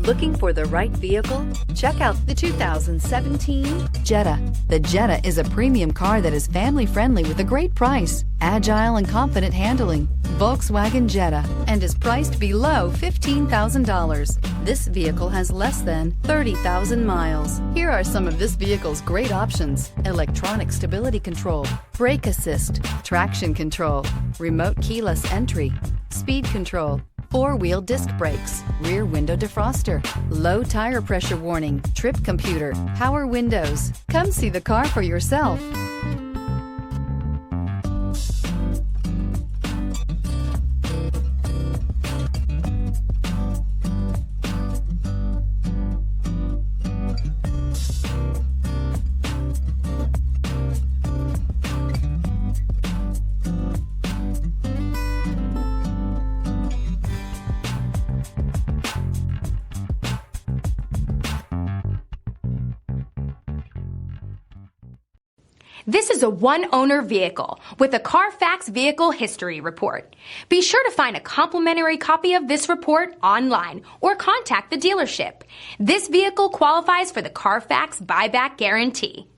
Looking for the right vehicle? Check out the 2017 Jetta. The Jetta is a premium car that is family-friendly with a great price, agile and confident handling. Volkswagen Jetta, and is priced below $15,000. This vehicle has less than 30,000 miles. Here are some of this vehicle's great options: electronic stability control, brake assist, traction control, remote keyless entry, speed control, four-wheel disc brakes, rear window defroster, low tire pressure warning, trip computer, power windows. Come see the car for yourself. This is a one-owner vehicle with a CARFAX Vehicle History Report. Be sure to find a complimentary copy of this report online or contact the dealership. This vehicle qualifies for the CARFAX Buyback Guarantee.